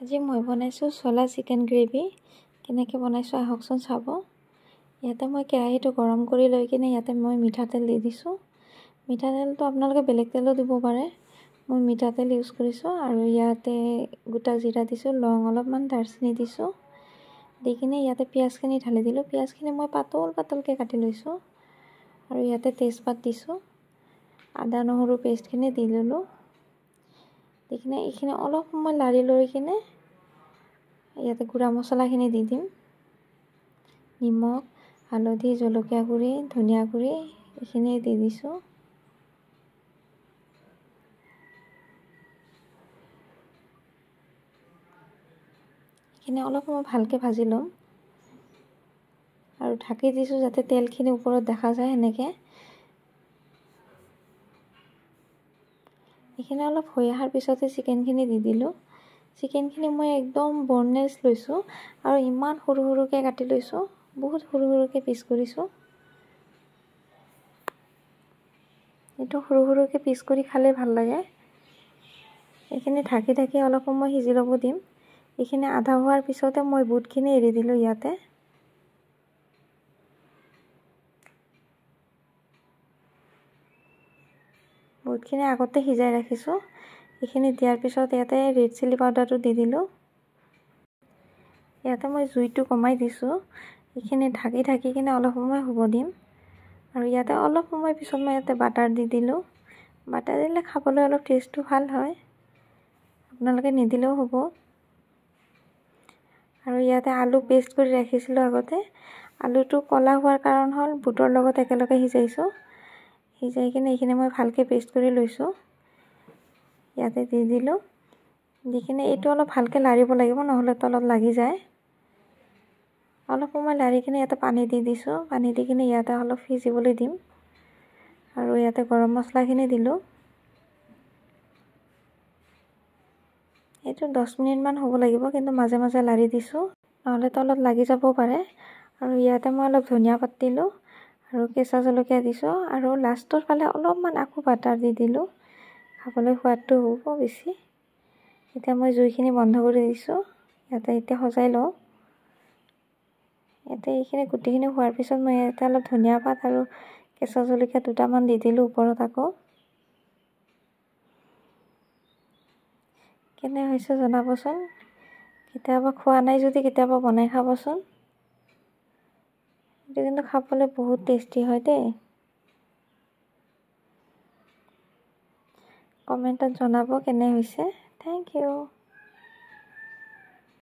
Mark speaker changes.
Speaker 1: আজি মই বনাইছোঁ চলা চিকেন গ্ৰেভি। কেনেকৈ বনাইছোঁ আহকচোন চাব। ইয়াতে মই কেৰাহীটো গৰম কৰি লৈ কিনে ইয়াতে মই মিঠাতেল দি দিছোঁ। মিঠাতেলটো আপোনালোকে বেলেগ তেলো দিব পাৰে। মই মিঠাতেল ইউজ কৰিছোঁ আৰু ইয়াতে গোটা জিৰা দিছোঁ, লং অলপমান, দাৰচিনি দিছোঁ। দি কিনে ইয়াতে পিঁয়াজখিনি ঢালি দিলোঁ। পিঁয়াজখিনি মই পাতলকৈ কাটি লৈছোঁ আৰু ইয়াতে তেজপাত দিছোঁ। আদা নহৰু পেষ্টখিনি দি ল'লোঁ। দি কিনে এইখিনি অলপ সময় লাৰি লৈ কিনে ইয়াতে গুড়া মছলাখিনি দি দিম। নিমখ, হালধি, জলকীয়া গুড়ি, ধনিয়া গুড়ি এইখিনি দি দিছোঁ। এইখিনি অলপ সময় ভালকৈ ভাজি ল'ম আৰু ঢাকি দিছোঁ যাতে তেলখিনি ওপৰত দেখা যায় সেনেকৈ। এইখিনি অলপ হৈ অহাৰ পিছতে চিকেনখিনি দি দিলোঁ। চিকেনখিনি মই একদম বনলেছ লৈছোঁ আৰু ইমান সৰু সৰুকৈ কাটি লৈছোঁ, বহুত সৰু সৰুকৈ পিচ কৰিছোঁ। এইটো সৰু সৰুকৈ পিচ কৰি খালে ভাল লাগে। এইখিনি ঢাকি অলপ সময় সিজি ল'ব দিম। এইখিনি আধা হোৱাৰ পিছতে মই বুটখিনি এৰি দিলোঁ ইয়াতে। বুটখিনি আগতে সিজাই ৰাখিছোঁ। এইখিনি দিয়াৰ পিছত ইয়াতে ৰেড চিলি পাউডাৰটো দি দিলোঁ। ইয়াতে মই জুইটো কমাই দিছোঁ। এইখিনি ঢাকি কিনে অলপ সময় হ'ব দিম আৰু ইয়াতে অলপ সময় পিছত মই ইয়াতে বাটাৰ দি দিলোঁ। বাটাৰ দিলে খাবলৈ অলপ টেষ্টটো ভাল হয়, আপোনালোকে নিদিলেও হ'ব। আৰু ইয়াতে আলু পেষ্ট কৰি ৰাখিছিলোঁ আগতে। আলুটো ক'লা হোৱাৰ কাৰণ হ'ল বুটৰ লগত একেলগে সিজাইছোঁ। সিজাই কিনে এইখিনি মই ভালকৈ পেষ্ট কৰি লৈছোঁ। ইয়াতে দি দিলোঁ। দি কিনে এইটো অলপ ভালকৈ লাৰিব লাগিব, নহ'লে তলত লাগি যায়। অলপ সময় লাৰি কিনে ইয়াতে পানী দি দিছোঁ। পানী দি কিনে ইয়াতে অলপ সিজিবলৈ দিম আৰু ইয়াতে গৰম মছলাখিনি দিলোঁ। এইটো 10 মিনিটমান হ'ব লাগিব, কিন্তু মাজে মাজে লাৰি দিছোঁ, নহ'লে তলত লাগি যাব পাৰে। আৰু ইয়াতে মই অলপ ধনিয়া পাত দিলোঁ আৰু কেঁচা জলকীয়া দিছোঁ আৰু লাষ্টৰ ফালে অলপমান আকৌ বাটাৰ দি দিলোঁ। খাবলৈ সোৱাদটো হ'ব বেছি। এতিয়া মই জুইখিনি বন্ধ কৰি দিছোঁ। ইয়াতে এতিয়া সজাই লওঁ। ইয়াতে এইখিনি গোটেইখিনি হোৱাৰ পিছত মই ইয়াতে অলপ ধনিয়া পাত আৰু কেঁচা জলকীয়া দুটামান দি দিলোঁ ওপৰত আকৌ। কেনে হৈছে জনাবচোন। কেতিয়াবা খোৱা নাই যদি কেতিয়াবা বনাই খাবচোন। এইটো কিন্তু খাবলৈ বহুত টেষ্টি হয় দেই। কমেণ্টত জনাব কেনে হৈছে। Thank U.